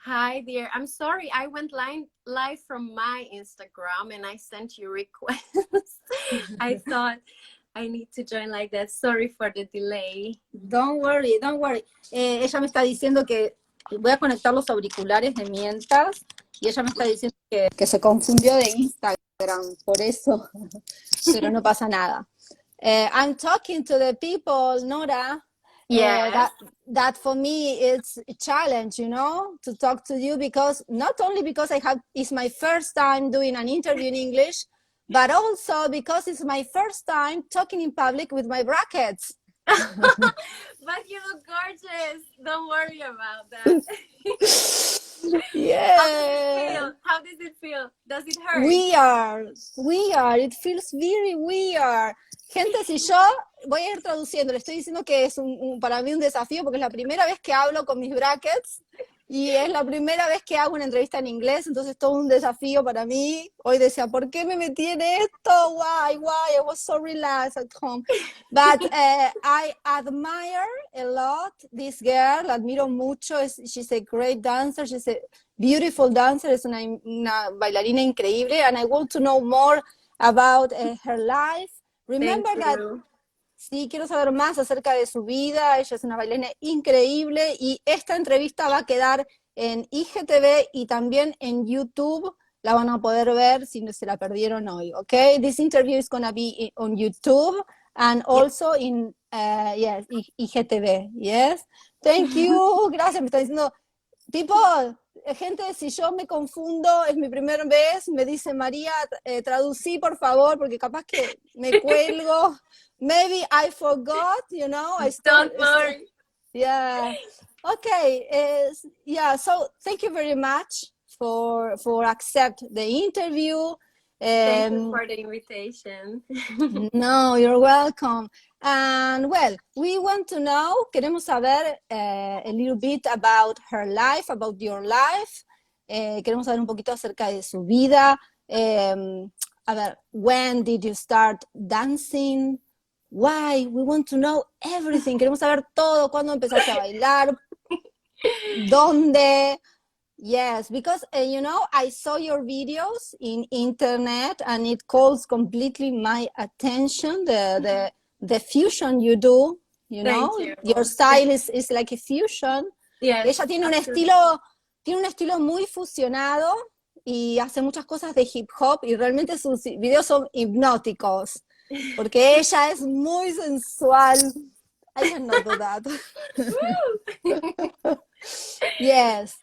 Hi, dear. I'm sorry. I went live from my Instagram and I sent you requests. I thought I need to join like that. Sorry for the delay. Don't worry, don't worry. Ella me está diciendo que voy a conectar los auriculares de mientras y ella me está diciendo que se confundió de Instagram, por eso, pero no pasa nada. I'm talking to the people, Nora. Yes. That for me it's a challenge, to talk to you, because not only because it's my first time doing an interview in English, but also because it's my first time talking in public with my brackets. But you look gorgeous. Don't worry about that. Yeah. How does it feel? Does it hurt? Weird. It feels very weird. Gente, si yo voy a ir traduciendo, le estoy diciendo que es para mí un desafío, porque es la primera vez que hablo con mis brackets y es la primera vez que hago una entrevista en inglés, entonces todo un desafío para mí. Hoy decía, ¿por qué me metí en esto? Why? I was so relaxed at home. But I admire a lot this girl, la admiro mucho. She's a great dancer, she's a beautiful dancer, es una bailarina increíble, and I want to know more about her life. Remember that, sí, quiero saber más acerca de su vida. Ella es una bailarina increíble y esta entrevista va a quedar en IGTV y también en YouTube. La van a poder ver si se la perdieron hoy, ¿ok? This interview is going to be on YouTube and also in IGTV, yes? Thank you, gracias, me está diciendo, gente, si yo me confundo, es mi primera vez, me dice María, traducí por favor, porque capaz que me cuelgo. Maybe I forgot, Don't worry. Yeah. Okay. So thank you very much for accept the interview. Thank you for the invitation. No, you're welcome. And well, we want to know, queremos saber a little bit about her life, about your life. Queremos saber un poquito acerca de su vida. A ver, when did you start dancing? Why? We want to know everything. Queremos saber todo. ¿Cuándo empezaste a bailar? ¿Dónde? Yes, because I saw your videos in internet and it calls completely my attention. The fusion you do, Thank you. Your style is like a fusion. Yes, Ella tiene un estilo muy fusionado y hace muchas cosas de hip hop y realmente sus videos son hipnóticos porque ella es muy sensual. I cannot do that. Yes.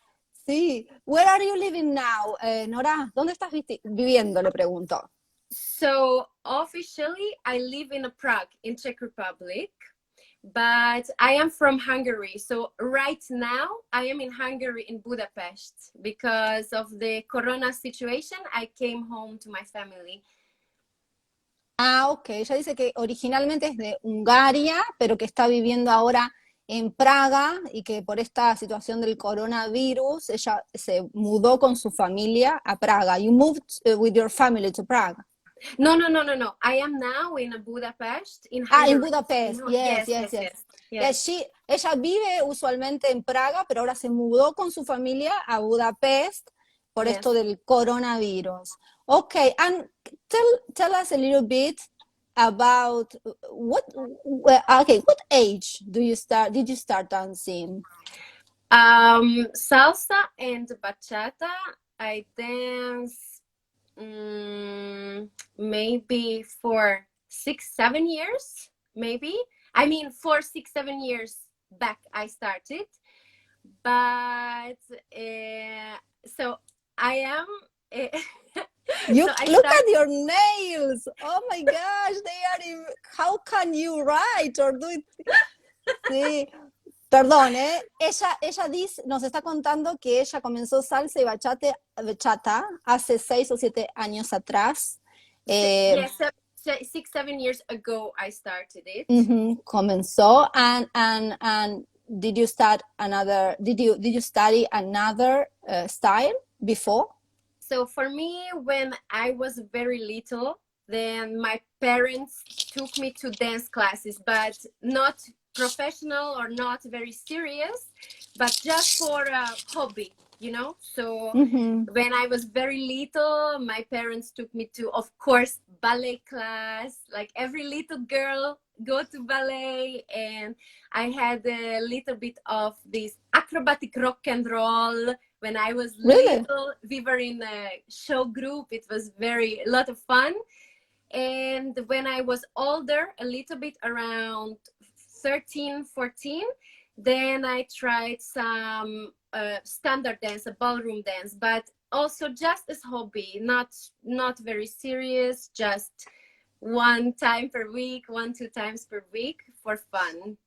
Sí. Where are you living now, Nora? ¿Dónde estás viviendo? Le pregunto. So officially, I live in Prague, in Czech Republic, but I am from Hungary. So right now, I am in Hungary, in Budapest, because of the corona situation. I came home to my family. Ah, ok. Ella dice que originalmente es de Hungría, pero que está viviendo ahora en Praga y que por esta situación del coronavirus ella se mudó con su familia a Praga. You moved with your family to Prague. No. I am now in Budapest, in Hungary. In Budapest. Yes. Ella vive usualmente en Praga, pero ahora se mudó con su familia a Budapest por esto del coronavirus. Okay, and tell us a little bit about what age did you start dancing? Salsa and bachata. I dance maybe for 6-7 years, maybe. I mean, 4-6-7 years back I started, but so I am. Look at your nails. Oh my gosh, how can you write or do it? Sí. Perdón, ella nos está contando que ella comenzó salsa y bachata hace 6 o 7 años atrás. Yes, 6-7 years ago I started it. Comenzó and did you study another style before? So for me, when I was very little, then my parents took me to dance classes, but not professional or not very serious, but just for a hobby. you know. So Mhm. when I was very little, my parents took me to, of course, ballet class. Like every little girl go to ballet, and I had a little bit of this acrobatic rock and roll. When I was Really? little, we were in a show group. It was a lot of fun. And when I was older, a little bit around 13, 14, then I tried some standard dance, a ballroom dance, but also just as hobby, not very serious, just one time per week, 1, 2 times per week for fun.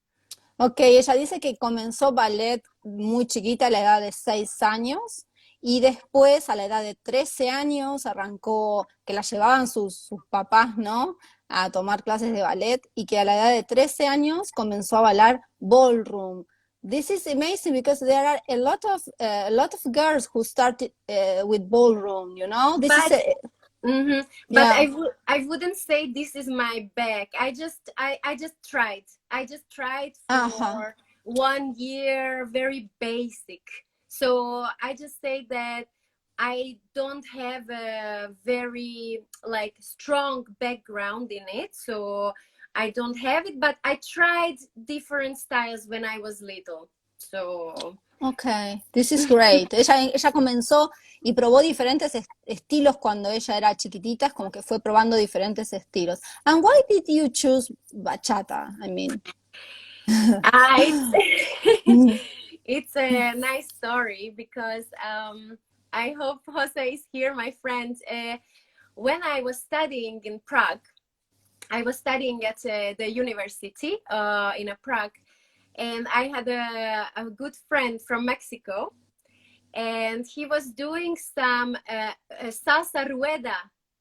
Ok, ella dice que comenzó ballet muy chiquita a la edad de 6 años y después a la edad de 13 años arrancó, que la llevaban sus papás, ¿no? A tomar clases de ballet y que a la edad de 13 años comenzó a bailar ballroom. This is amazing because there are a lot of girls who started with ballroom, you know? This is But a, But yeah. I wouldn't say this is my bag. I just tried. I just tried Ajá. for 1 year, very basic. So I just say that I don't have a very like strong background in it. So I don't have it, but I tried different styles when I was little. So Ok, this is great. Ella comenzó y probó diferentes estilos cuando ella era chiquitita, como que fue probando diferentes estilos. And why did you choose bachata? I mean. it's a nice story because I hope Jose is here, my friend. When I was studying in Prague, I was studying at the university in Prague, and I had a good friend from Mexico, and he was doing some salsa rueda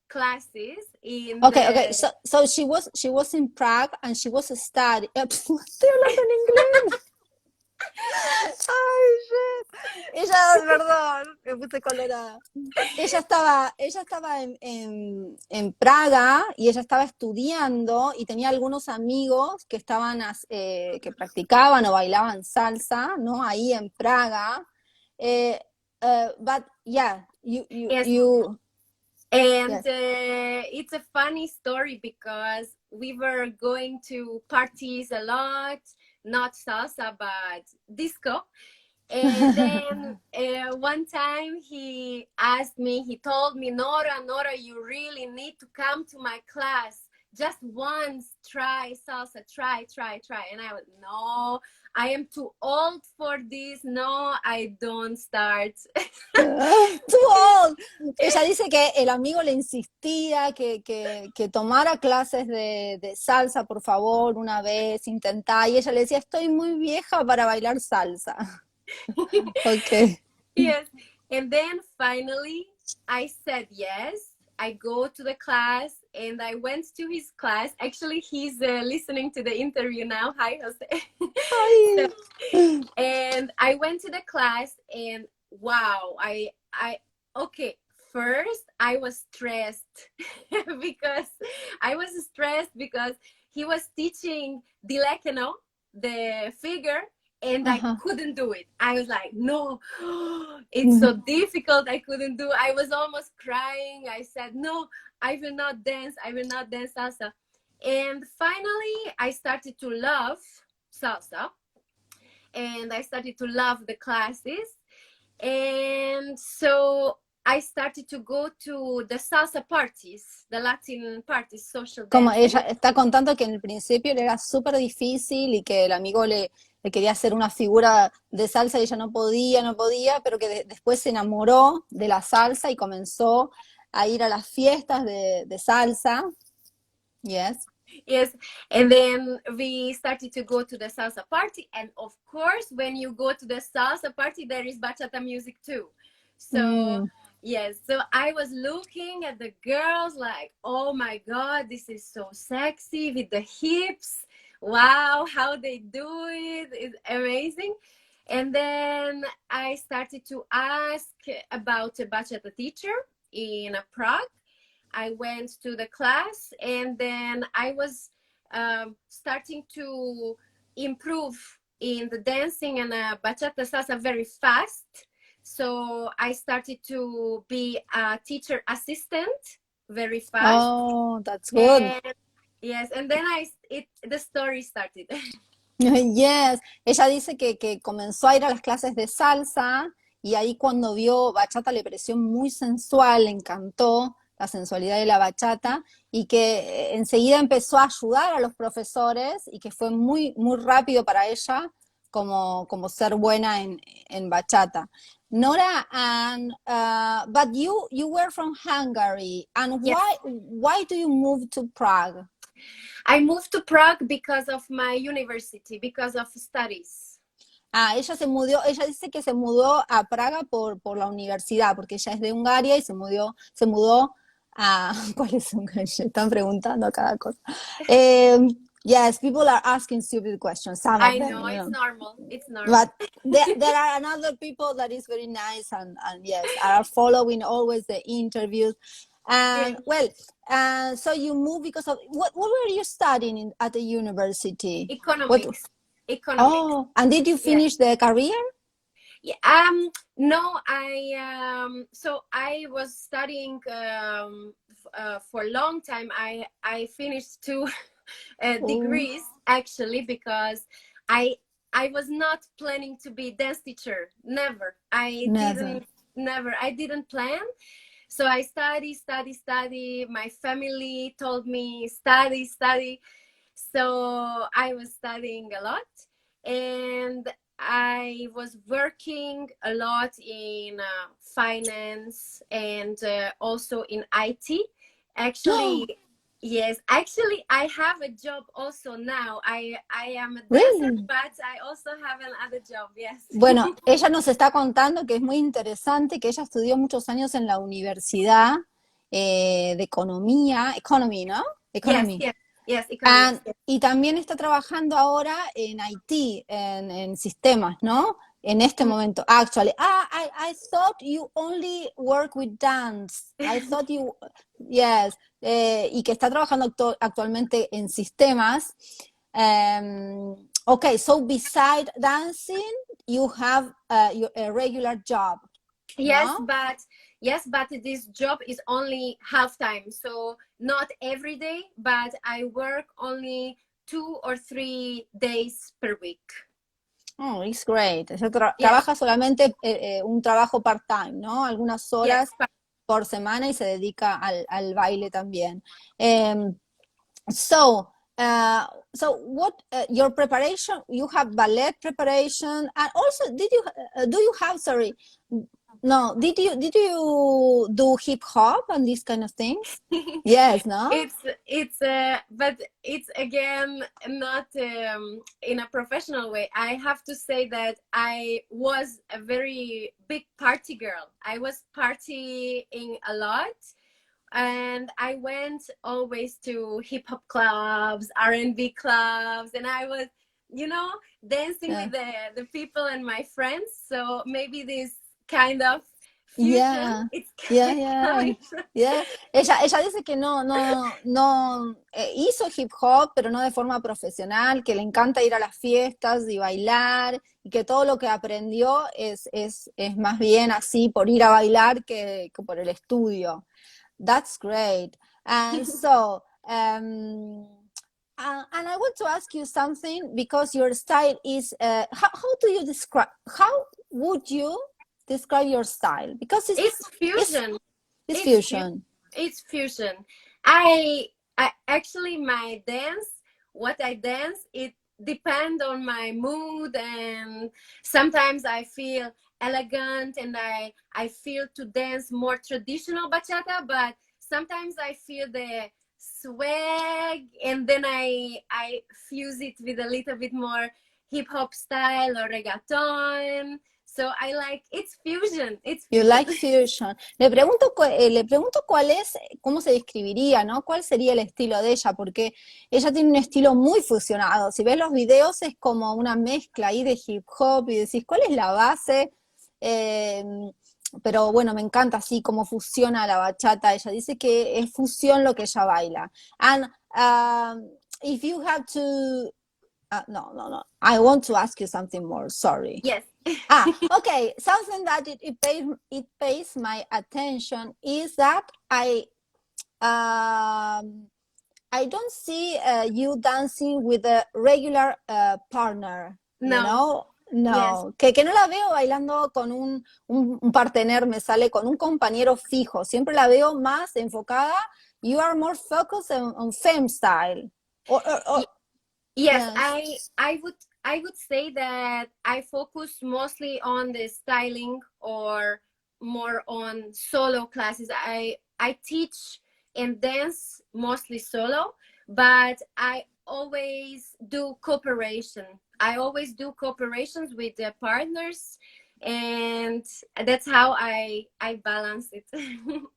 classes in Okay, okay. the. So she was in Prague and she was studying. Estoy hablando en inglés. Ay, shit. Ella, perdón, me puse colorada. Ella estaba en Praga y ella estaba estudiando y tenía algunos amigos que que practicaban o bailaban salsa, ¿no? Ahí en Praga. Eh, but yeah, Yes, and yes. it's a funny story because we were going to parties a lot, not salsa, but disco. And then one time he asked me, he told me, Nora, you really need to come to my class. Just once, try salsa, try. And I was, no, I am too old for this. No, I don't start. Too old. Ella dice que el amigo le insistía que tomara clases de salsa, por favor, una vez, intentá. Y ella le decía, estoy muy vieja para bailar salsa. Ok. Yes. And then finally, I said yes. I go to the class and I went to his class. Actually, he's listening to the interview now. Hi, Jose. So, Ay. and I went to the class and wow, okay. First, I was stressed because he was teaching Dilekeno, the figure, and I Ajá. couldn't do it. I was like, no, it's so difficult. I couldn't do. I was almost crying. I said, no, I will not dance. I will not dance salsa. And finally, I started to love salsa, and I started to love the classes. And so I started to go to the salsa parties, the Latin parties, social Como ella dancing. está contando que en el principio le era súper difícil y que el amigo le quería hacer una figura de salsa y ella no podía, pero que después se enamoró de la salsa y comenzó a ir a las fiestas de salsa. Yes. Yes, and then we started to go to the salsa party, and of course, when you go to the salsa party, there is bachata music too. So yes, so I was looking at the girls like, oh my God, this is so sexy with the hips. Wow, how they do it is amazing. And then I started to ask about a bachata teacher in Prague. I went to the class, and then I was starting to improve in the dancing and bachata salsa very fast. So I started to be a teacher assistant very fast. Oh, that's good. And yes, and then the story started. Yes, ella dice que comenzó a ir a las clases de salsa y ahí cuando vio bachata le pareció muy sensual, le encantó la sensualidad de la bachata y que enseguida empezó a ayudar a los profesores y que fue muy, muy rápido para ella como ser buena en bachata. Nora, and but you were from Hungary, and Yes. why do you move to Prague? I moved to Prague because of my university, because of studies. Ah, ella dice que se mudó a Praga por la universidad, porque ella es de Hungría y se mudó a, ¿cuál es Hungría? Están preguntando a cada cosa. Yes, people are asking stupid questions, some of I them, know, you it's know. normal. It's normal. But there are another people that is very nice and yes, are following always the interviews. And Yeah. well, so you moved because of what were you studying at the university? Economics. Oh, and did you finish the career? Yeah, no, so I was studying for a long time. I finished two degrees actually because I I was not planning to be dance teacher. Never. I didn't plan. So I study. My family told me study. So I was studying a lot, and I was working a lot in finance and also in IT. Actually, yes. Actually, I have a job also now. I am a dancer, Really? but I also have another job. Yes. Bueno, ella nos está contando que es muy interesante, que ella estudió muchos años en la universidad de economía, economy, ¿no? Economy. Yes, economy. Y también está trabajando ahora en IT, en sistemas, ¿no? En este momento, actually. I thought you only work with dance. I thought you, yes. Y que está trabajando actualmente en sistemas. Okay, so beside dancing, you have a regular job. Yes, ¿no? but this job is only half time, so not every day, but I work only 2 or 3 days per week. Oh, it's great. Ella trabaja solamente un trabajo part-time, ¿no? Algunas horas por semana y se dedica al baile también. So what your preparation? You have ballet preparation, and also do you have? Sorry, no. Did you do hip hop and these kind of things? Yes, no. But it's again not in a professional way. I have to say that I was a very big party girl. I was partying a lot. And I went always to hip hop clubs, R&B clubs, and I was, dancing with the people and my friends. So maybe this kind of fusion. Yeah. Ella dice que no hizo hip hop, pero no de forma profesional, que le encanta ir a las fiestas y bailar, y que todo lo que aprendió es más bien así por ir a bailar que por el estudio. That's great. And so, and I want to ask you something because your style is, how would you describe your style? Because it's fusion. It's fusion. It's fusion. I actually, my dance, what I dance, it depends on my mood, and sometimes I feel elegant and I feel to dance more traditional bachata, but sometimes I feel the swag, and then I fuse it with a little bit more hip hop style or reggaeton. So I like, it's fusion. You like fusion. Le pregunto cómo se describiría, ¿no? ¿Cuál sería el estilo de ella? Porque ella tiene un estilo muy fusionado. Si ves los videos es como una mezcla ahí de hip hop y decís, ¿cuál es la base? Pero bueno, me encanta así cómo fusiona la bachata. Ella dice que es fusión lo que ella baila. And if you have to No. I want to ask you something more. Sorry. Yes. Okay. Something that it pays my attention is that I don't see you dancing with a regular partner, you No. know? Yes. No, que no la veo bailando con un partener, me sale con un compañero fijo. Siempre la veo más enfocada. You are more focused on femme style. Or, Yes, yes. I would say that I focus mostly on the styling or more on solo classes. I teach and dance mostly solo, but I always do cooperation. I always do cooperations with the partners, and that's how I balance it.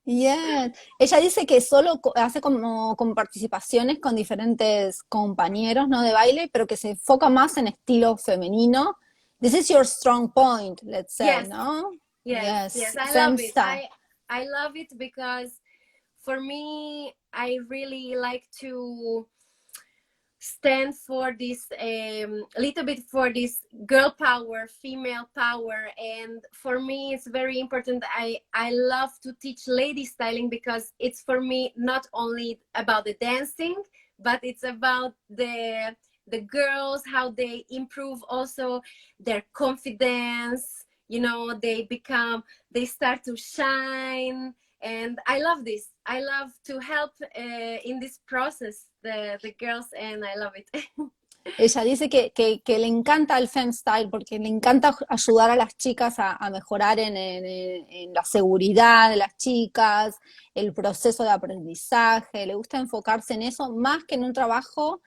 Yeah. Ella dice que solo hace como participaciones con diferentes compañeros, ¿no? De baile, pero que se enfoca más en estilo femenino. This is your strong point, let's say, Yes. ¿no? Yes, I Femme love it. style. I love it because for me, I really like to stand for this little bit for this girl power, female power, and for me it's very important. I love to teach lady styling because it's for me not only about the dancing, but it's about the girls, how they improve also their confidence, you know, they start to shine, and I love this. I love to help in this process the girls, and I love it. Ella dice que le encanta el femme style porque le encanta ayudar a las chicas a mejorar en la seguridad de las chicas, el proceso de aprendizaje, le gusta enfocarse en eso más que en un trabajo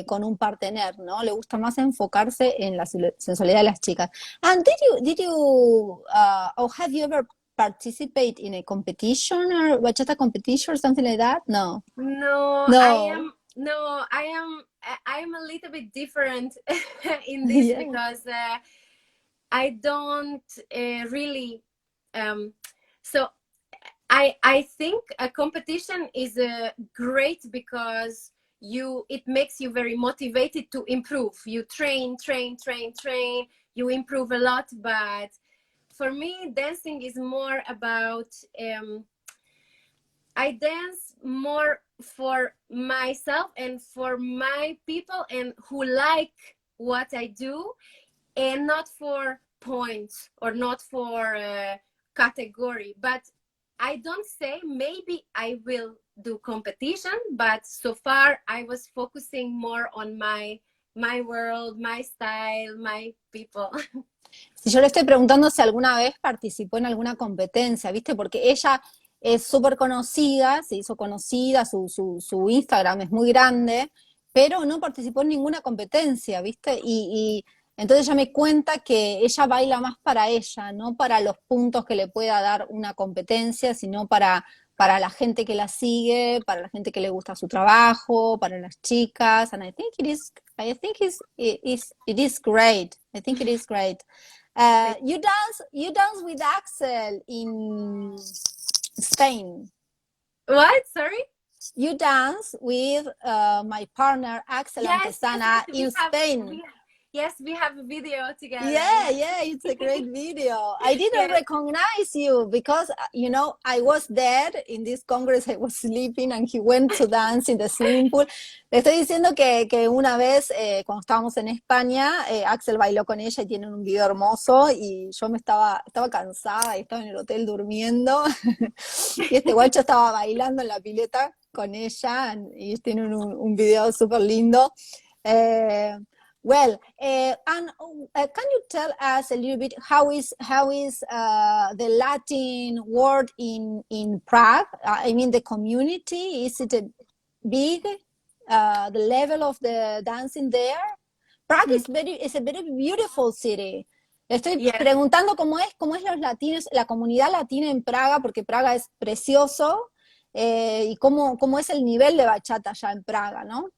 con un partener, ¿no? Le gusta más enfocarse en la sensualidad de las chicas. And or have you ever participate in a competition or bachata competition or something like that? No. No, No. I am a little bit different in this Yeah. because I don't really so I think a competition is great because it makes you very motivated to improve. You train, you improve a lot, but for me dancing is more about I dance more for myself and for my people and who like what I do, and not for points or not for category. But I don't say maybe I will do competition, but so far I was focusing more on my world, my style, my people. Si yo le estoy preguntando si alguna vez participó en alguna competencia, ¿viste? Porque ella es súper conocida, se hizo conocida, su Instagram es muy grande, pero no participó en ninguna competencia, ¿viste? Y entonces ella me cuenta que ella baila más para ella, no para los puntos que le pueda dar una competencia, sino para la gente que la sigue, para la gente que le gusta su trabajo, para las chicas, and I think it is great. I think it is great. You dance with Axel in Spain. What? Sorry? You dance with my partner Axel Antesana in Spain. Yes, we have a video together. Yeah, it's a great video. I didn't recognize you because, I was there in this congress, I was sleeping and he went to dance in the swimming pool. Le estoy diciendo que una vez, cuando estábamos en España, Axel bailó con ella y tienen un video hermoso y yo estaba cansada y estaba en el hotel durmiendo y este guacho estaba bailando en la pileta con ella y tienen un video súper lindo. Well, and can you tell us a little bit how is the Latin world in Prague? I mean, the community, is it a big? The level of the dancing there? Prague is a very beautiful city. Le estoy preguntando cómo es los latinos, la comunidad latina en Praga, porque Praga es precioso, y cómo es el nivel de bachata allá en Praga, ¿no?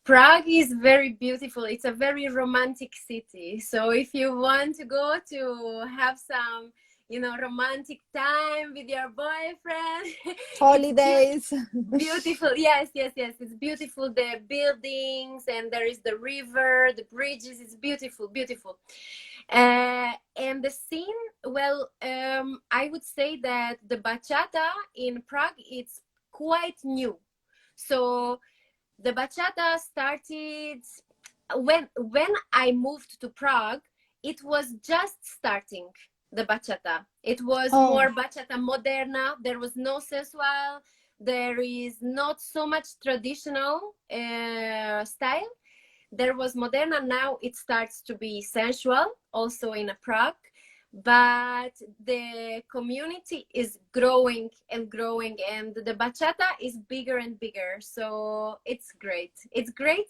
Prague is very beautiful. It's a very romantic city. So if you want to go to have some, romantic time with your boyfriend. Holidays. Beautiful. Yes. It's beautiful. The buildings, and there is the river, the bridges. It's beautiful. And the scene, well, I would say that the bachata in Prague, it's quite new. So the bachata started when I moved to Prague. It was just starting, the bachata. It was more bachata moderna. There was no sensual. There is not so much traditional style. There was moderna. Now it starts to be sensual, also in Prague. But the community is growing and growing, and the bachata is bigger and bigger. So it's great.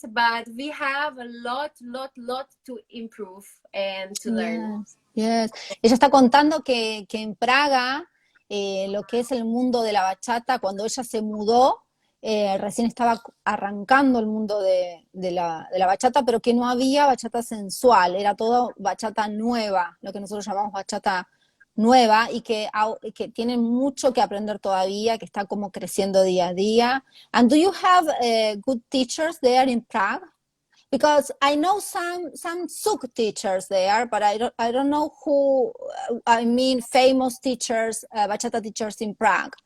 But we have a lot to improve and to learn. Yes. Ella está contando que en Praga, lo que es el mundo de la bachata, cuando ella se mudó, recién estaba arrancando el mundo de la bachata, pero que no había bachata sensual, era todo bachata nueva, lo que nosotros llamamos bachata nueva, y que tienen mucho que aprender todavía, que está como creciendo día a día. And do you have good teachers there in Prague? Because I know some Suk teachers there, but I don't know who, famous teachers, bachata teachers in Prague.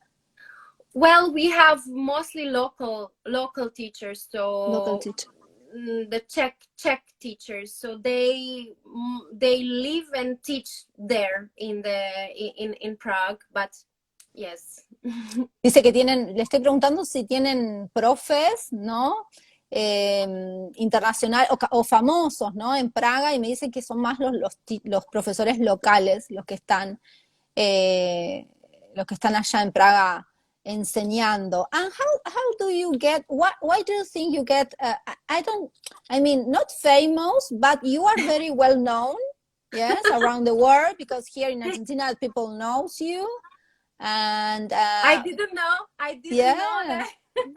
Well, we have mostly local teachers. So Local teacher. The Czech teachers. So they live and teach there in Prague. But yes. Dice que le estoy preguntando si tienen profes, ¿no? Internacional o famosos, ¿no? En Praga, y me dicen que son más los profesores locales los que están allá en Praga enseñando. And how do you get, why do you think you get, not famous, but you are very well known, yes, around the world, because here in Argentina people knows you, and I didn't know that.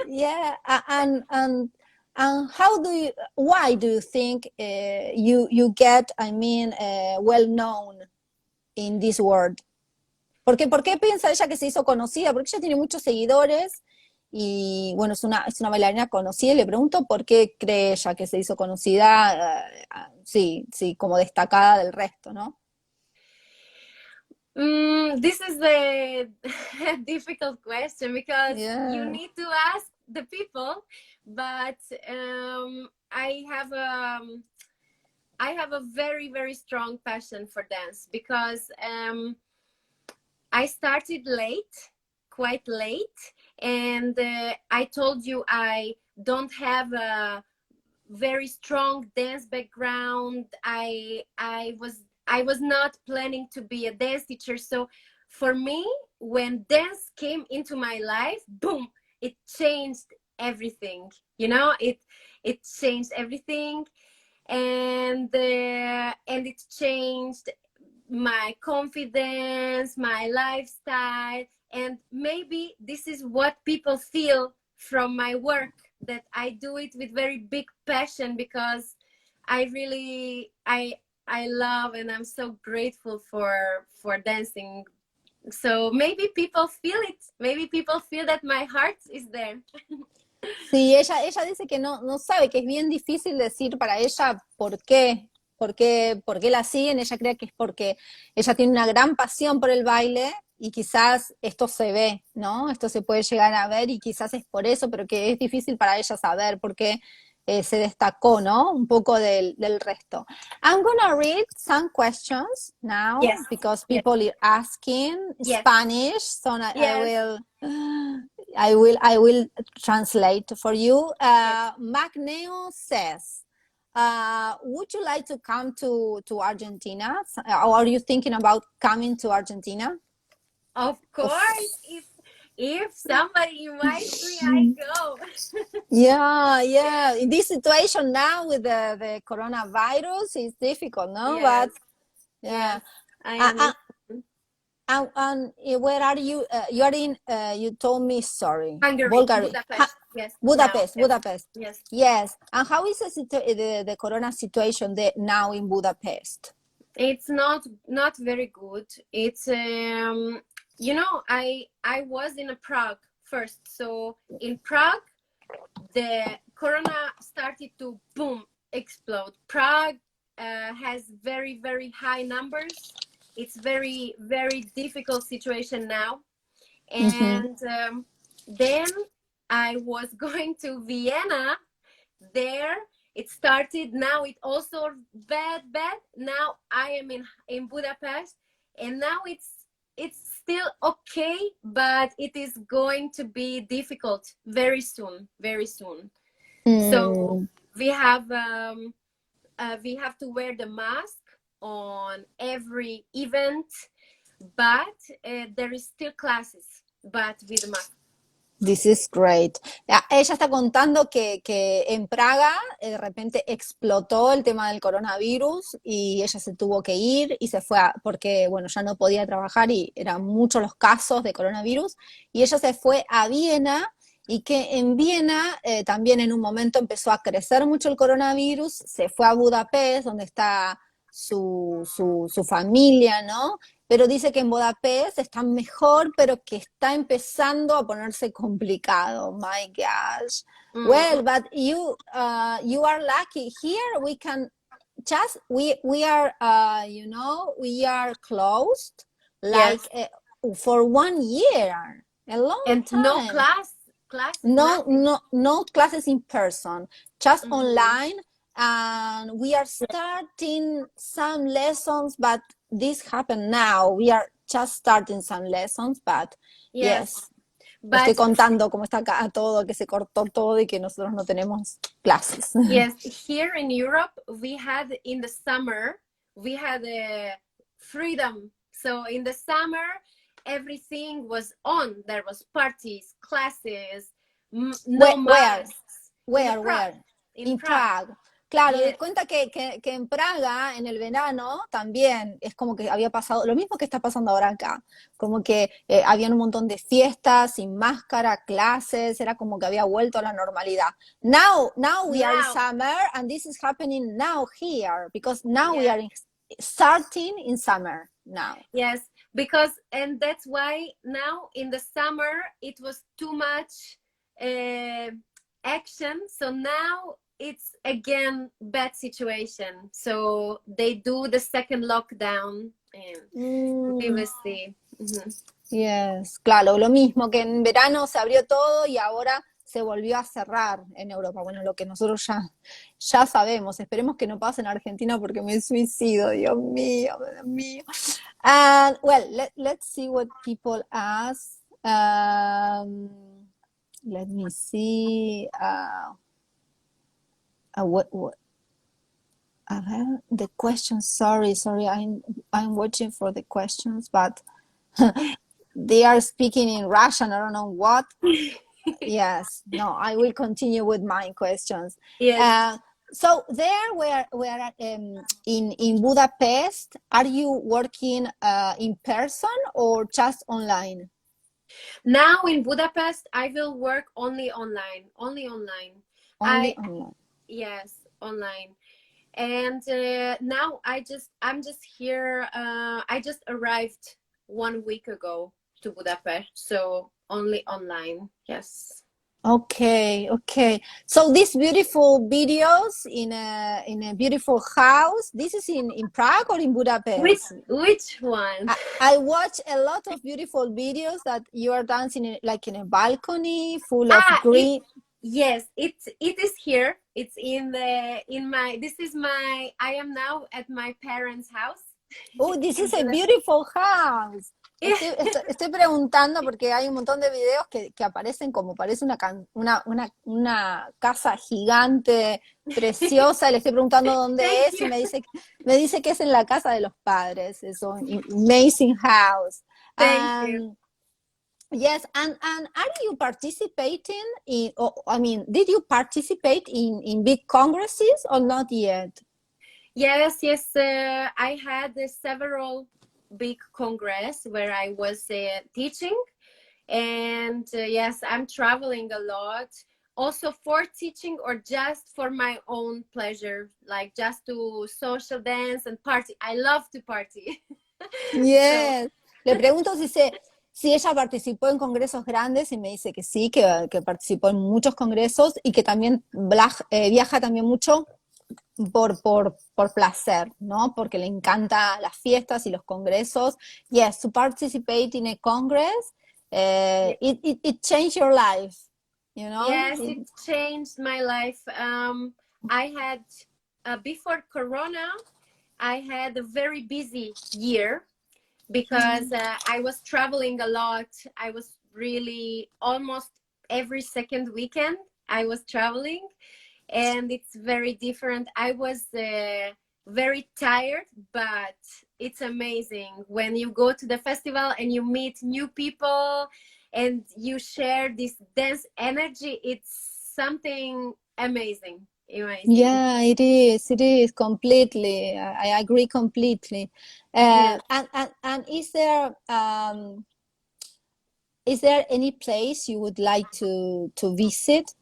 Yeah, and why do you think you get, well known in this world? ¿Por qué piensa ella que se hizo conocida? Porque ella tiene muchos seguidores y, bueno, es una bailarina conocida, y le pregunto por qué cree ella que se hizo conocida, sí, como destacada del resto, ¿no? This is a difficult question, because you need to ask the people, but I have a very, very strong passion for dance, because I started quite late, and I told you I don't have a very strong dance background. I was not planning to be a dance teacher. So for me, when dance came into my life, boom, it changed everything. It changed everything, and it changed my confidence, my lifestyle, and maybe this is what people feel from my work, that I do it with very big passion, because I love, and I'm so grateful for dancing. So maybe people feel it. Maybe people feel that my heart is there. Sí, ella dice que no sabe, que es bien difícil decir para ella por qué la siguen. Ella cree que es porque ella tiene una gran pasión por el baile, y quizás esto se ve, ¿no? Esto se puede llegar a ver, y quizás es por eso, pero que es difícil para ella saber por qué se destacó, ¿no? Un popoco del resto. I'm gonna read some questions now, because people are asking Spanish, so I will translate for you. Magneo says, would you like to come to Argentina? Or are you thinking about coming to Argentina? Of course. If somebody invites me, I go. Yeah. In this situation now with the coronavirus, it's difficult, no? Yes. But yeah. Yes, and where are you? You are in, you told me, sorry. Hungary, Bulgaria. Budapest. Yes. Budapest. Yes. Yes. And how is the corona situation now in Budapest? It's not very good. It's you know, I was in a Prague first. So in Prague, the corona started to boom explode. Prague has very high numbers. It's very difficult situation now. Mm-hmm. And then I was going to Vienna. There it started. Now it also bad. Now I am in Budapest, and now it's still okay, but it is going to be difficult very soon, very soon. So Mm. we have to wear the mask on every event, but there is still classes, but with the mask. This is great. Ella está contando que en Praga de repente explotó el tema del coronavirus y ella se tuvo que ir y se fue porque, bueno, ya no podía trabajar y eran muchos los casos de coronavirus y ella se fue a Viena y que en Viena también en un momento empezó a crecer mucho el coronavirus, se fue a Budapest, donde está su familia, ¿no? Pero dice que en Budapest está mejor, pero que está empezando a ponerse complicado. My gosh. Well, but you are lucky. Here we can just we are we are closed like Yes. for 1 year, a long And no time. classes, No, nothing. no classes in person, just Mm-hmm. online. And we are starting some lessons, but this happened now. We are just starting some lessons, but Yes, yes, estoy but contando cómo está acá todo, que se cortó todo y que nosotros no tenemos clases. yes, here in Europe, we had in the summer, we had freedom. So in the summer, everything was on. There was parties, classes, no masks. Where? In In Prague. Prague. Claro, Yes. cuenta que en Praga, en el verano, también es como que había pasado lo mismo que está pasando ahora acá. Como que habían un montón de fiestas, sin máscara, clases, era como que había vuelto a la normalidad. Now we are in Now, summer, and this is happening now here, because now we yes, are starting in summer now. yes, because and that's why now in the summer it was too much action. So now it's again bad situation. So they do the second lockdown, and we will see. Mm-hmm. Yes, claro, lo mismo que en verano se abrió todo y ahora se volvió a cerrar en Europa. Bueno, lo que nosotros ya sabemos. Esperemos que no pase en Argentina porque me suicido, Dios mío, Dios mío. And well, let's see what people ask. Let me see. What the questions? Sorry, I'm watching for the questions, but they are speaking in Russian. I don't know what. Yes, no, I will continue with my questions. Yes. So there, where in Budapest, are you working in person or just online? Now in Budapest, I will work only online. Only online. Only online. Yes, online. And now I'm just here. I just arrived 1 week ago to Budapest, so only online. Yes. Okay. So these beautiful videos in a beautiful house. This is in Prague or in Budapest? Which one? I watch a lot of beautiful videos that you are dancing like in a balcony full of green. Yes, it is here. It's in my. This is my. I am now at my parents' house. Oh, this is a beautiful house. Estoy preguntando porque hay un montón de videos que aparecen como parece una casa gigante, preciosa. Le estoy preguntando dónde es y me dice que es en la casa de los padres. Es un amazing house. Thank you. Yes, and are you participating in? I mean, did you participate in big congresses or not yet? Yes. I had several big congress where I was teaching, and yes, I'm traveling a lot. also for teaching or just for my own pleasure, like just to social dance and party. I love to party. So, Yes. Le pregunto si ella participó en congresos grandes y me dice que sí, que participó en muchos congresos y que también viaja también mucho por placer, ¿no? Porque le encanta las fiestas y los congresos. Yes, to participate in a congress, yeah. it changed your life, you know? Yes, it changed my life. I had, before Corona, I had a very busy year because I was traveling a lot. I was really almost every second weekend I was traveling, and it's very different. I was very tired, but it's amazing when you go to the festival and you meet new people and you share this dance energy. It's something amazing. Amazing. Yeah, it is completely. I agree completely. Yes. And is there any place you would like to visit?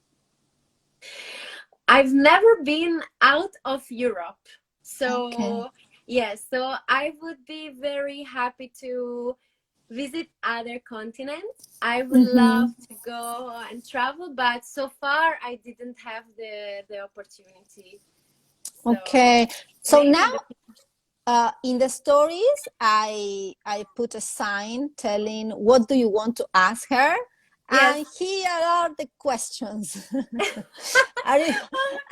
I've never been out of Europe. Okay. So, yes, so I would be very happy to visit other continents. I would love Mhm. to go and travel, but so far I didn't have the opportunity. So, Okay. So maybe now in the in the stories, I put a sign telling what do you want to ask her, yes. and here are the questions. are you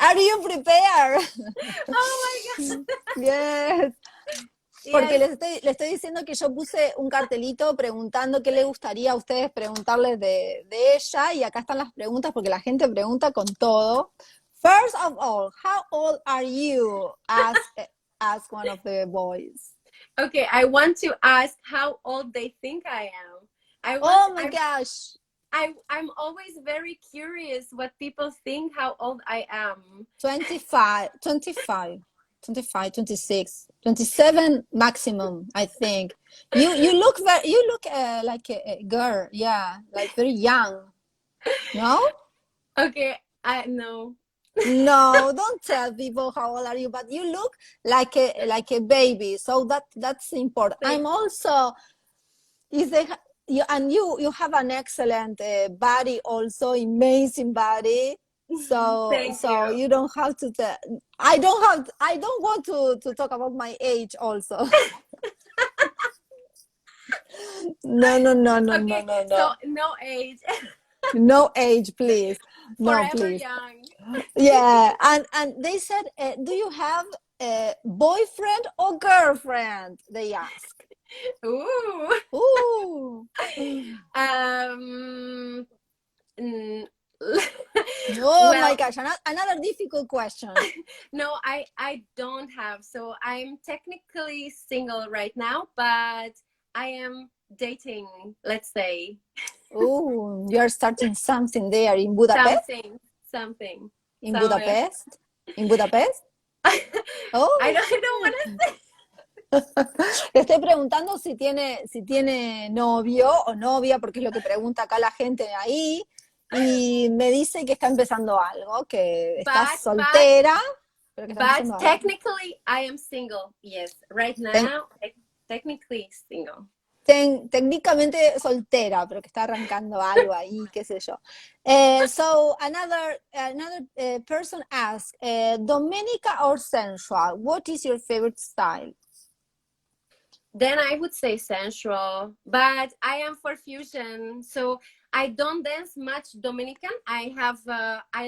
are you prepared? Oh my God. Yes. Porque Yes. le estoy diciendo que yo puse un cartelito preguntando qué le gustaría a ustedes preguntarles de ella, y acá están las preguntas porque la gente pregunta con todo. First of all, how old are you? Ask one of the boys. Okay, I want to ask how old they think I am. Oh my gosh. I'm always very curious what people think how old I am. 25, 25, 25, 26, 27 maximum, I think. You look like a girl, yeah, like very young. No? Okay, I know. No, don't tell people how old are you, but you look like a baby, so that's important. I'm Thank, also is they you have an excellent body, also amazing body. thank So you. you don't have to tell. I don't want to talk about my age also. No, no, no, no, no, Okay, no, so no. no age, No age, please. No, forever please. young. Yeah, and they said, do you have a boyfriend or girlfriend? They ask. Ooh. Ooh. Um. mm, Oh my well, gosh, another difficult question. no, I don't have. So I'm technically single right now, but I am dating. Let's say Oh, you're starting something there in Budapest? something, something, In somewhere. Budapest? In Budapest? I Oh. don't want to say. Le estoy preguntando si tiene novio o novia, porque es lo que pregunta acá la gente de ahí. Y me dice que está empezando algo, que está But soltera, pero que está but empezando algo. technically I am single. Yes, right Ten- now, technically single. técnicamente soltera, pero que está arrancando algo ahí, qué sé yo. So another person asked, Domenica or sensual? What is your favorite style? Then I would say sensual, but I am for fusion, so I don't dance much Dominican. I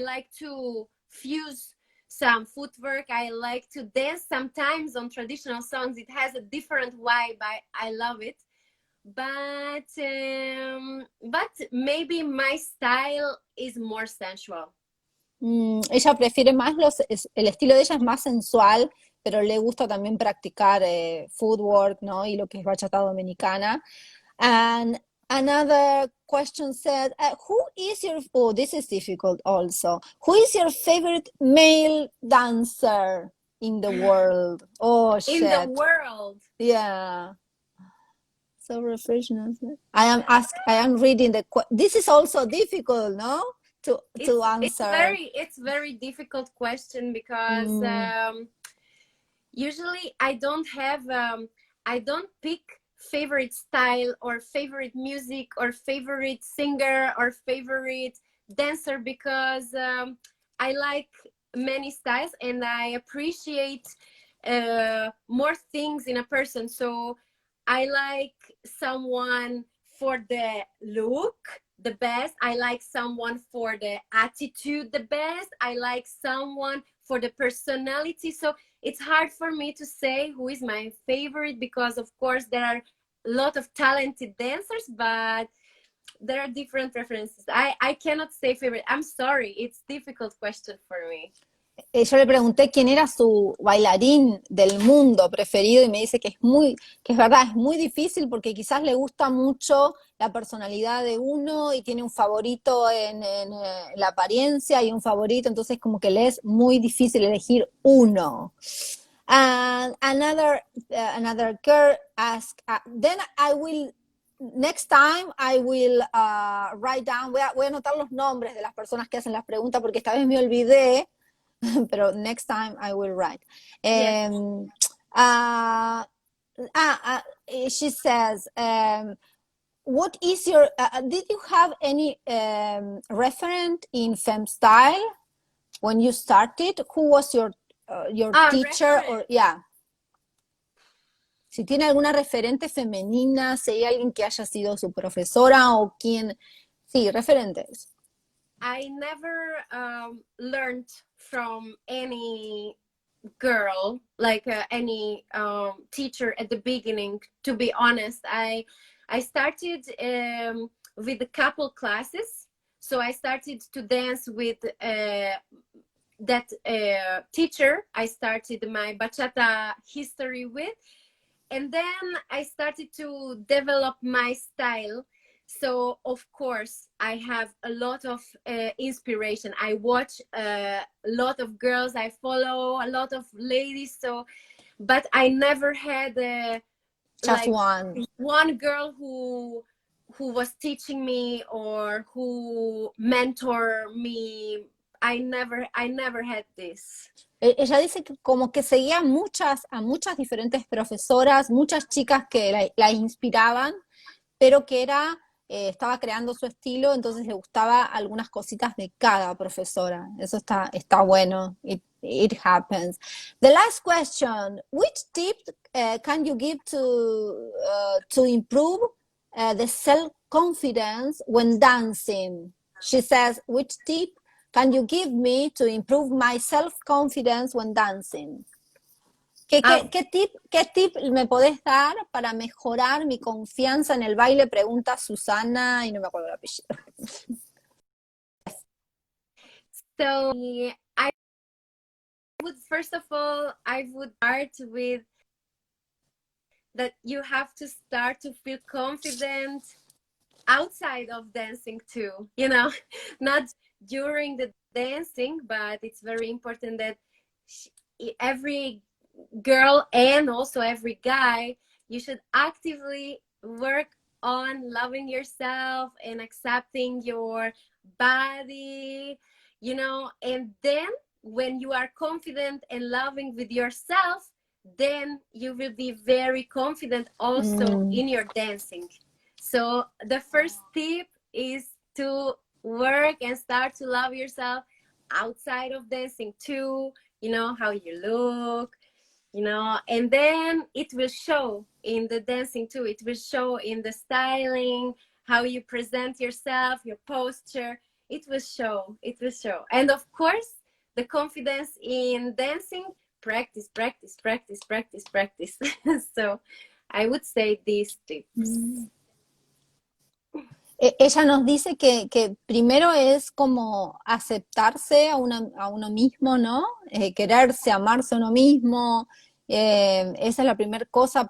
like to fuse some footwork. I like to dance sometimes on traditional songs. It has a different vibe. I love it. But maybe my style is more sensual. Ella prefiere más el estilo de ella es más sensual, pero le gusta también practicar footwork, ¿no? Y lo que es bachata dominicana. And another question said, oh, this is difficult also. Who is your favorite male dancer in the world? Oh, In the shit. world. Yeah. So refreshing. I am reading this is also difficult, no? to answer. It's very difficult question because usually I don't have I don't pick favorite style or favorite music or favorite singer or favorite dancer because I like many styles and I appreciate more things in a person. So I like someone for the look the best. I like someone for the attitude the best. I like someone for the personality. So it's hard for me to say who is my favorite because of course there are a lot of talented dancers, but there are different preferences. I cannot say favorite. I'm sorry, it's a difficult question for me. Yo le pregunté quién era su bailarín del mundo preferido y me dice que es verdad, es muy difícil porque quizás le gusta mucho la personalidad de uno y tiene un favorito en la apariencia y un favorito, entonces como que le es muy difícil elegir uno. And another girl asked, then I will, next time I will write down, voy a anotar los nombres de las personas que hacen las preguntas porque esta vez me olvidé, pero next time I will write. Yes. She says, what is your, did you have any referent in femme style when you started? Who was your teacher? Referent. Or, yeah. Si tiene alguna referente femenina, si hay alguien que haya sido su profesora o quien, sí, referentes. I never learned from any girl, like any teacher at the beginning, to be honest. I started with a couple classes. So I started to dance with that teacher I started my bachata history with. And then I started to develop my style. So of course I have a lot of inspiration. I watch a lot of girls, I follow a lot of ladies, so but I never had just like one girl who was teaching me or who mentored me. I never had this. Ella dice que como que seguía a muchas diferentes profesoras, muchas chicas que la inspiraban, pero que estaba creando su estilo, entonces le gustaba algunas cositas de cada profesora. Eso está bueno. It happens. The last question: which tip can you give to improve the self-confidence when dancing? She says, which tip can you give me to improve my self-confidence when dancing? ¿Qué tip me podés dar para mejorar mi confianza en el baile? Pregunta Susana, y no me acuerdo el apellido. So I would, first of all, I would start with that you have to start to feel confident outside of dancing too, you know, not during the dancing, but it's very important that every girl and also every guy, you should actively work on loving yourself and accepting your body, you know, and then when you are confident and loving with yourself, then you will be very confident also in your dancing. So the first tip is to work and start to love yourself outside of dancing too, you know, how you look, you know, and then it will show in the dancing too. It will show in the styling, how you present yourself, your posture. It will show. And of course, the confidence in dancing, practice. So I would say these tips. Ella nos dice que primero es como aceptarse a uno mismo, ¿no? Quererse, amarse a uno mismo. Esa es la primera cosa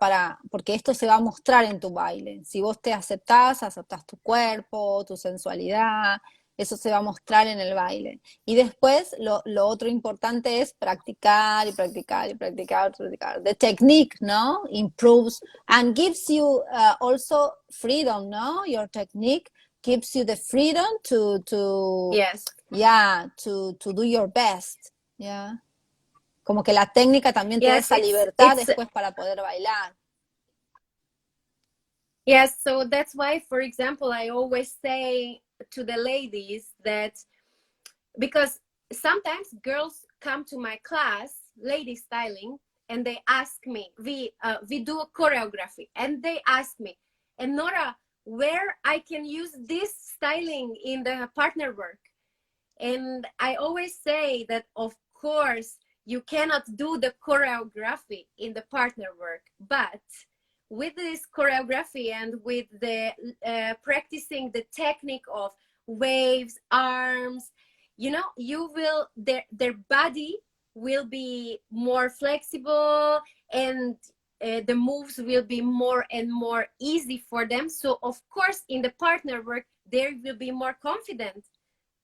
porque esto se va a mostrar en tu baile. Si vos te aceptás tu cuerpo, tu sensualidad, eso se va a mostrar en el baile. Y después lo otro importante es practicar. The technique, ¿no? Improves and gives you also freedom, ¿no? Your technique gives you the freedom to Yes. yeah, to do your best. Yeah. Como que la técnica también te da Yes, esa libertad después para poder bailar. Yes, so that's why, for example, I always say to the ladies that, because sometimes girls come to my class, lady styling, and they ask me, we do a choreography, and they ask me, and Nora, where I can use this styling in the partner work? And I always say that, of course, you cannot do the choreography in the partner work, but with this choreography and with the practicing the technique of waves, arms, you know, you will, their body will be more flexible, and the moves will be more and more easy for them. So of course in the partner work they will be more confident,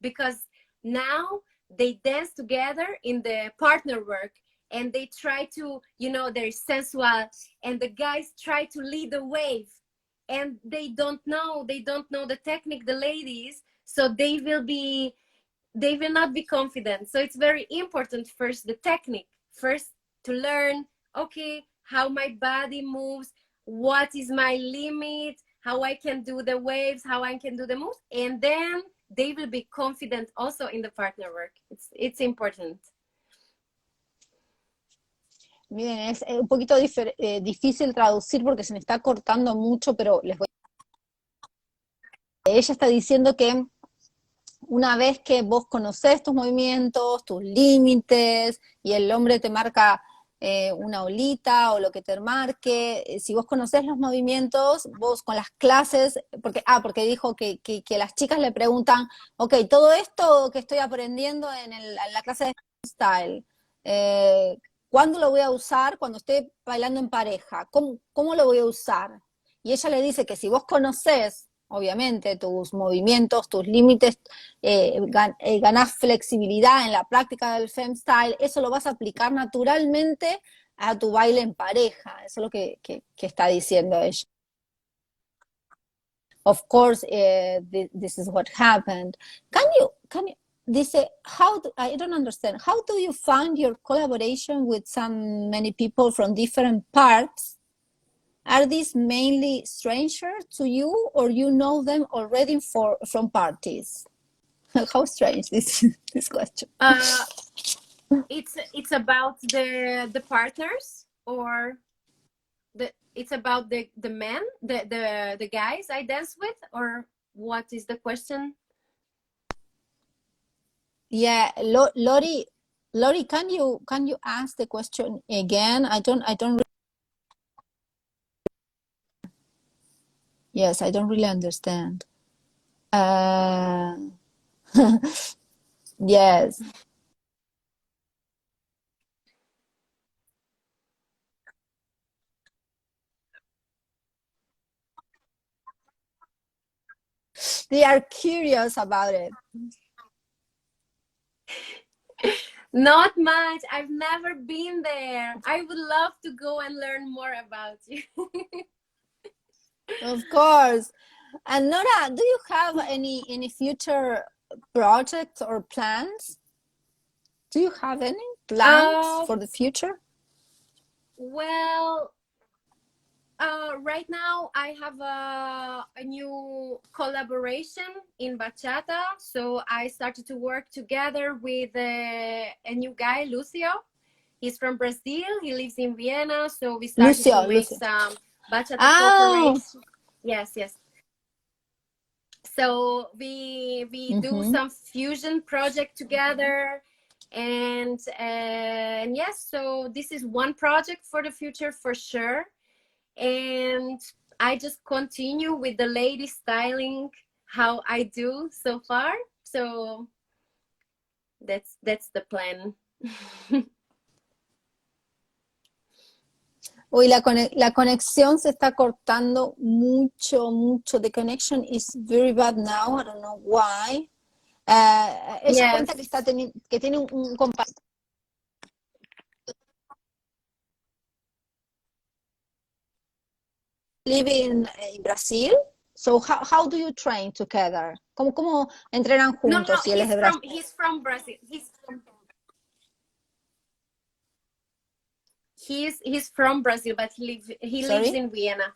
because now they dance together in the partner work, and they try to, you know, they're sensual, and the guys try to lead the wave, and they don't know the technique, the ladies, so they will not be confident. So it's very important, first the technique, first to learn, okay, how my body moves, what is my limit, how I can do the waves, how I can do the moves, and then they will be confident also in the partner work. It's important. Miren, es un poquito difícil traducir porque se me está cortando mucho, pero ella está diciendo que una vez que vos conocés tus movimientos, tus límites, y el hombre te marca una olita o lo que te marque, si vos conocés los movimientos, vos con las clases, porque dijo que las chicas le preguntan, ok, todo esto que estoy aprendiendo en la clase de style, ¿cuándo lo voy a usar? Cuando esté bailando en pareja. ¿Cómo lo voy a usar? Y ella le dice que si vos conocés, obviamente, tus movimientos, tus límites, ganás flexibilidad en la práctica del femstyle, eso lo vas a aplicar naturalmente a tu baile en pareja. Eso es lo que está diciendo ella. Of course, this is what happened. Can you dice, I don't understand, how do you find your collaboration with many people from different parts? Are these mainly strangers to you, or you know them already from parties? How strange this question. It's about the partners, or it's about the men, the guys I dance with, or what is the question? Yeah, Lori, can you ask the question again? I don't. Yes, I don't really understand. Yes. They are curious about it. Not much. I've never been there. I would love to go and learn more about you. Of course. And Nora, do you have any future projects or plans? Do you have any plans for the future? Well, right now I have a new collaboration in bachata. So I started to work together with a new guy, Lucio. He's from Brazil. He lives in Vienna. So we started to make some bachata cooperation. Yes. So we do some fusion project together. And yes, so this is one project for the future for sure. And I just continue with the lady styling how I do so far. So that's the plan. Hoy la conexión se está cortando mucho. The connection is very bad now. I don't know why. Ella cuenta que tiene un compañero living in Brazil, So how do you train together? ¿Cómo entrenan juntos si él es de Brasil? He's from Brazil. He's from Brazil, but he lives in Vienna.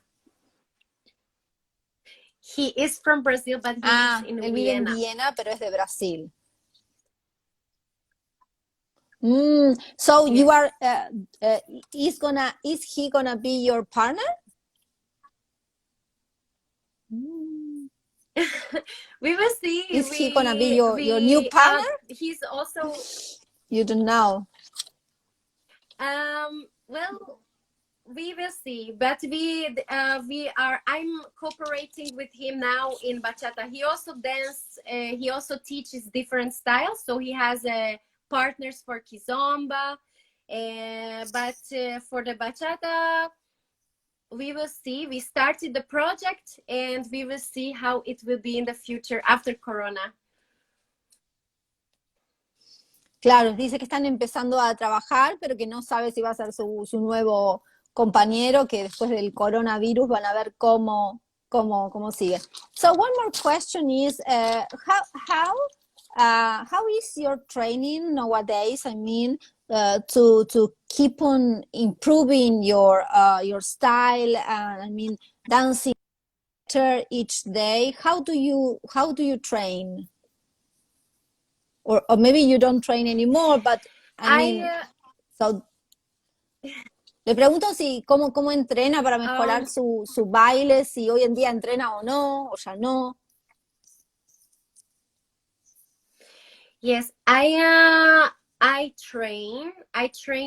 He is from Brazil, but he lives in él vive Vienna. en Viena, pero es de Brasil. So you are, is he gonna be your partner? We will see. Is he gonna be your new partner? He's also. You don't know. Well, we will see. But I'm cooperating with him now in bachata. He also dances. He also teaches different styles. So he has partners for kizomba. But for the bachata, we will see. We started the project and we will see how it will be in the future after Corona. Claro, dice que están empezando a trabajar, pero que no sabe si va a ser su nuevo compañero, que después del coronavirus van a ver cómo sigue. So one more question is, how is your training nowadays? I mean, to keep on improving your style, and I mean dancing better each day. How do you train? Or maybe you don't train anymore, but I mean, so le pregunto si cómo entrena para mejorar su baile, si hoy en día entrena o no, o ya no. Yes, I train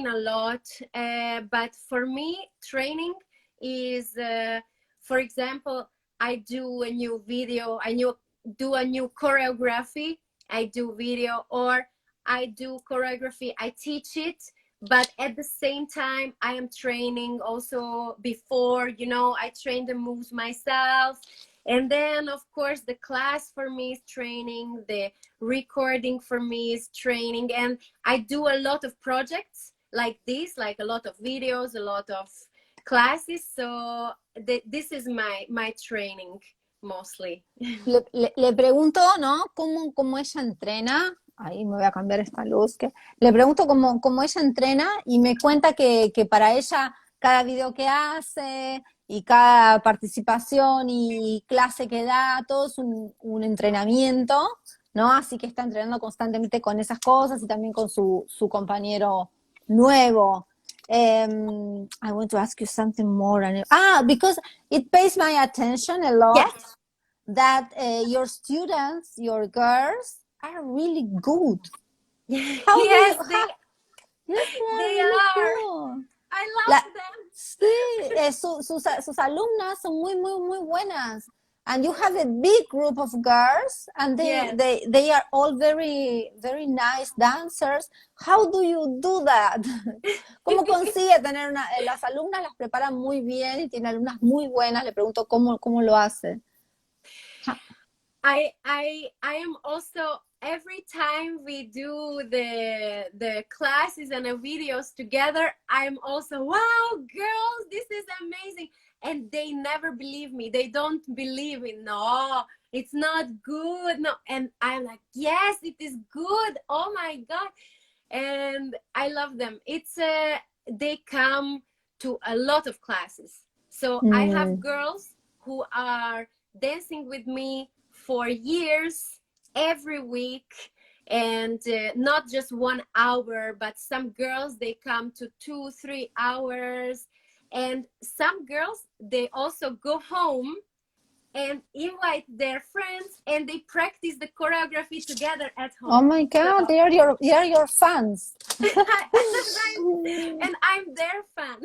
a lot, but for me, training is, for example, I do a new video, do a new choreography, I do video, or I do choreography, I teach it, but at the same time, I am training also before, I train the moves myself. And then, of course, the class for me is training, the recording for me is training, and I do a lot of projects like this, like a lot of videos, a lot of classes, so this is my training mostly. Le pregunto, ¿no? ¿Cómo ella entrena? Ahí me voy a cambiar esta luz. Le pregunto cómo ella entrena y me cuenta que para ella cada video que hace y cada participación y clase que da, todo es un entrenamiento, ¿no? Así que está entrenando constantemente con esas cosas y también con su compañero nuevo. I want to ask you something more. Because it pays my attention a lot. Yes. That your students, your girls, are really good. Yes, they really are. Cool. I love them. Sí, sus alumnas son muy, muy, muy buenas. And you have a big group of girls, and they are all very, very nice dancers. How do you do that? ¿Cómo consigue tener las alumnas las preparan muy bien y tiene alumnas muy buenas? Le pregunto cómo lo hace. I am also, every time we do the classes and the videos together, I'm also, wow, girls, this is amazing. And they never believe me. They don't believe it. No, it's not good. No. And I'm like, yes, it is good. Oh my God. And I love them. It's they come to a lot of classes. So I have girls who are dancing with me for years, every week, and not just 1 hour, but some girls, they come to 2-3 hours. And some girls, they also go home and invite their friends, and they practice the choreography together at home. Oh my God, they are your fans. And I'm their fan.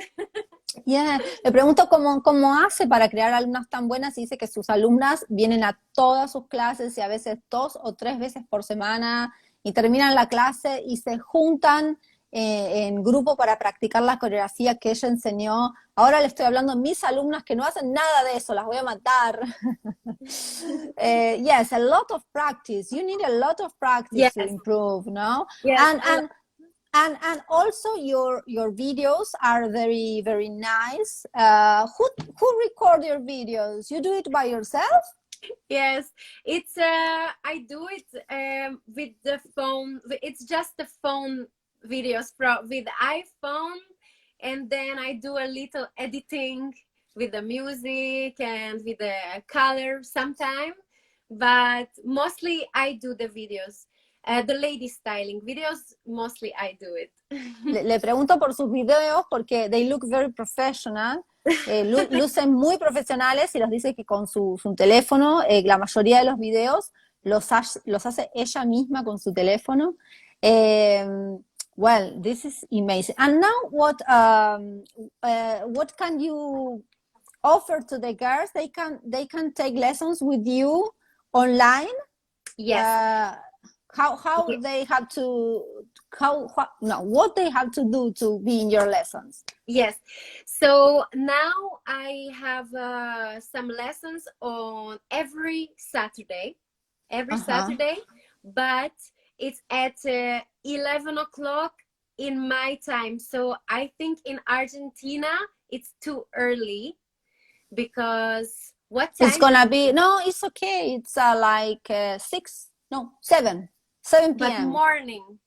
Yeah. Le pregunto cómo hace para crear alumnas tan buenas y dice que sus alumnas vienen a todas sus clases y a veces 2 o 3 veces por semana y terminan la clase y se juntan en grupo para practicar la coreografía que ella enseñó. Ahora le estoy hablando a mis alumnas que no hacen nada de eso, las voy a matar. Yes, a lot of practice. You need a lot of practice to improve, no? Yes, And also your videos are very, very nice. Who record your videos? You do it by yourself? Yes, it's I do it with the phone. It's just the phone videos from with iPhone, and then I do a little editing with the music and with the color sometimes, but mostly I do the videos. The lady styling videos, mostly I do it. Le pregunto por sus videos porque they look very professional. Lucen muy profesionales y los dice que con su teléfono, la mayoría de los videos los hace ella misma con su teléfono. Well, this is amazing. And now what can you offer to the girls? They can take lessons with you online? Yes. How Yes. they have to what they have to do to be in your lessons? Yes. So now I have some lessons on every Saturday, but it's at 11 o'clock in my time. So I think in Argentina it's too early because what time? It's gonna be, no, it's okay. It's like 7 p.m. But morning.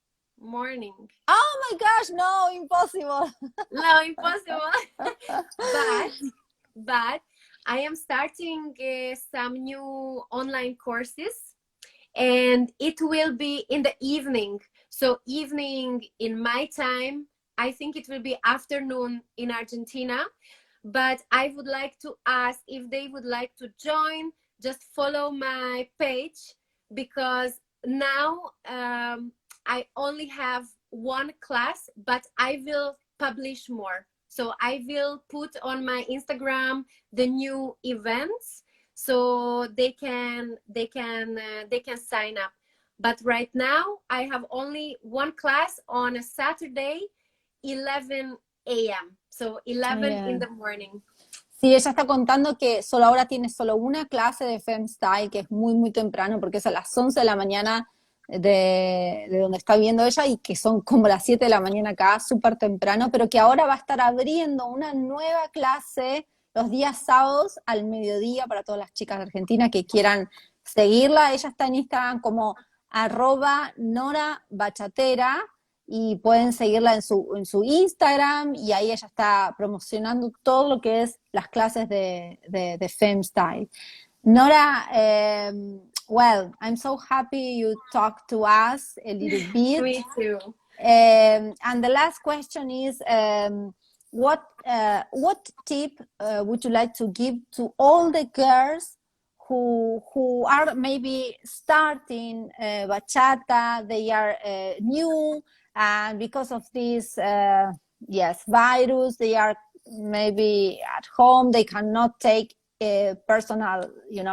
Oh my gosh, no, impossible. No, impossible. but I am starting some new online courses, and it will be in the evening. So evening in my time, I think it will be afternoon in Argentina. But I would like to ask if they would like to join, just follow my page, because now I only have one class, but I will publish more. So I will put on my Instagram the new events, so they can sign up. But right now I have only one class on a Saturday, 11 a.m. So 11 in the morning. Sí, ella está contando que ahora tiene solo una clase de Femstyle, que es muy, muy temprano, porque es a las 11 de la mañana de donde está viendo ella, y que son como las 7 de la mañana acá, súper temprano, pero que ahora va a estar abriendo una nueva clase los días sábados al mediodía para todas las chicas de Argentina que quieran seguirla. Ella está en Instagram como @Nora Bachatera, y pueden seguirla en su Instagram, y ahí ella está promocionando todo lo que es las clases de Femstyle. Nora, well, I'm so happy you talked to us a little bit. Me too. And the last question is, what tip would you like to give to all the girls who are maybe starting bachata? They are new, and because of this virus, they are maybe at home, they cannot take personal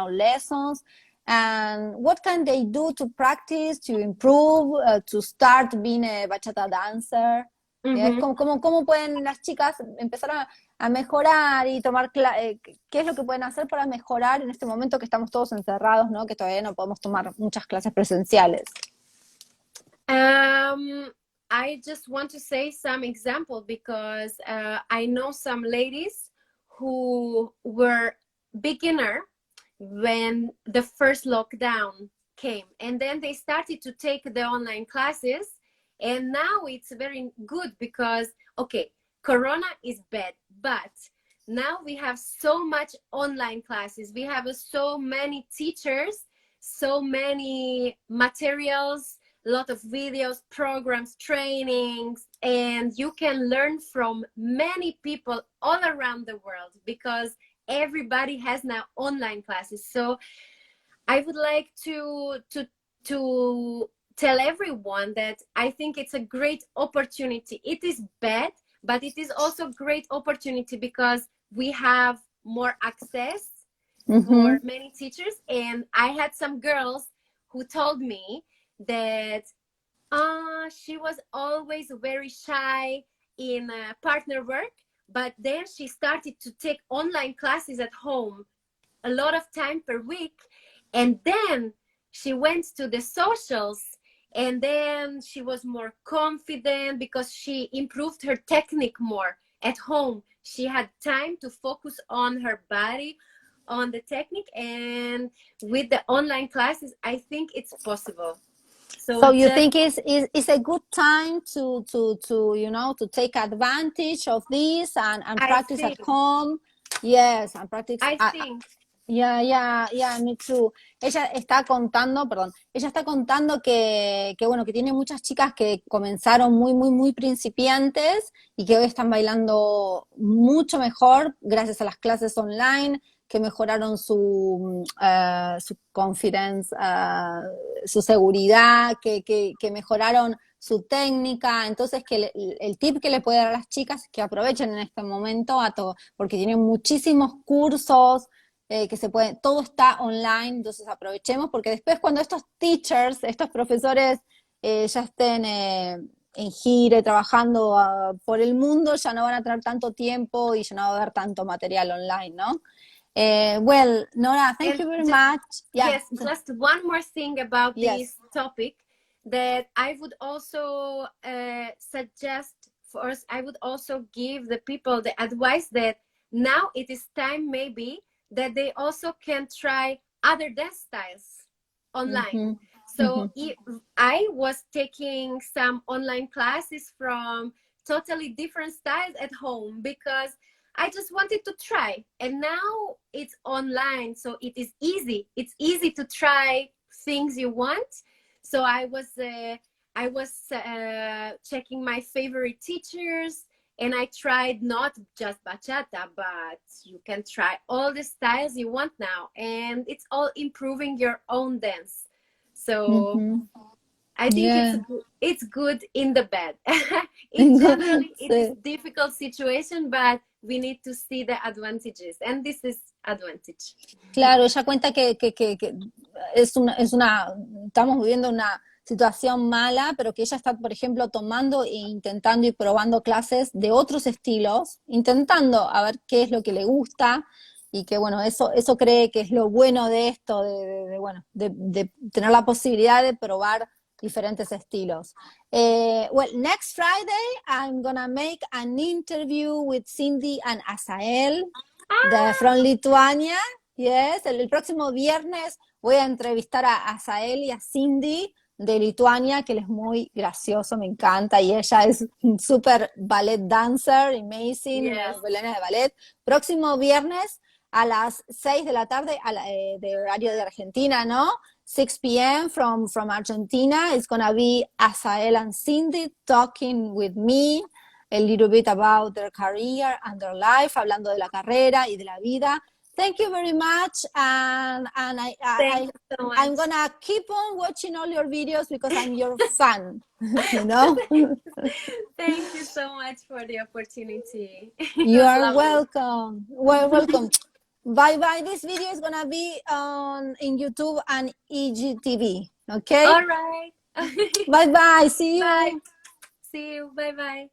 lessons. And what can they do to practice, to improve, to start being a bachata dancer? ¿Cómo pueden las chicas empezar a mejorar y tomar qué es lo que pueden hacer para mejorar en este momento que estamos todos encerrados, ¿no? Que todavía no podemos tomar muchas clases presenciales? I just want to say some example, because I know some ladies who were beginner when the first lockdown came, and then they started to take the online classes, and now it's very good because, okay, Corona is bad, but now we have so much online classes. We have so many teachers, so many materials, a lot of videos, programs, trainings, and you can learn from many people all around the world, because everybody has now online classes. So I would like to tell everyone that I think it's a great opportunity. It is bad, but it is also a great opportunity because we have more access for many teachers. And I had some girls who told me that she was always very shy in partner work, but then she started to take online classes at home a lot of time per week, and then she went to the socials And then she was more confident because she improved her technique more at home. She had time to focus on her body, on the technique, and with the online classes, I think it's possible. So you think it's a good time to to take advantage of this and practice at home? Yes, and practice. I think. Yeah, me too. Ella está contando, que bueno, que tiene muchas chicas que comenzaron muy principiantes y que hoy están bailando mucho mejor gracias a las clases online, que mejoraron su confidence, su seguridad, que mejoraron su técnica. Entonces, que el tip que le puede dar a las chicas es que aprovechen en este momento porque tienen muchísimos cursos, que se pueden, todo está online, entonces aprovechemos, porque después cuando estos teachers, estos profesores ya estén en gira y trabajando por el mundo, ya no van a tener tanto tiempo y ya no va a haber tanto material online, ¿no? Well, Nora, thank you very much. Yes, just one more thing about this topic, that I would also suggest for us, I would also give the people the advice that now it is time maybe that they also can try other dance styles online. So I was taking some online classes from totally different styles at home because I just wanted to try, and now it's online, so it is easy. It's easy to try things you want. So I was checking my favorite teachers, and I tried not just bachata, but you can try all the styles you want now, and it's all improving your own dance. So I think it's good in the bed. In general, it is a difficult situation, but we need to see the advantages, and this is advantage. Claro, ella cuenta que estamos viviendo una situación mala, pero que ella está, por ejemplo, tomando e intentando y probando clases de otros estilos, intentando a ver qué es lo que le gusta, y que bueno, eso cree que es lo bueno de esto, de tener la posibilidad de probar diferentes estilos. Well, next Friday I'm gonna make an interview with Cindy and Asael from Lithuania. Yes, el próximo viernes voy a entrevistar a Asael y a Cindy de Lituania, que él es muy gracioso, me encanta, y ella es un super ballet dancer, amazing, bailarina de ballet. Próximo viernes a las 6 de la tarde, de horario de Argentina, ¿no? 6 p.m. from Argentina. It's gonna be Asael and Cindy talking with me a little bit about their career and their life, hablando de la carrera y de la vida. Thank you very much, and I'm gonna keep on watching all your videos because I'm your fan. You know. Thank you so much for the opportunity. You are welcome. Well, welcome. Bye bye. This video is gonna be in YouTube and IGTV. Okay. All right. Bye bye. See you. Bye. See you. Bye bye.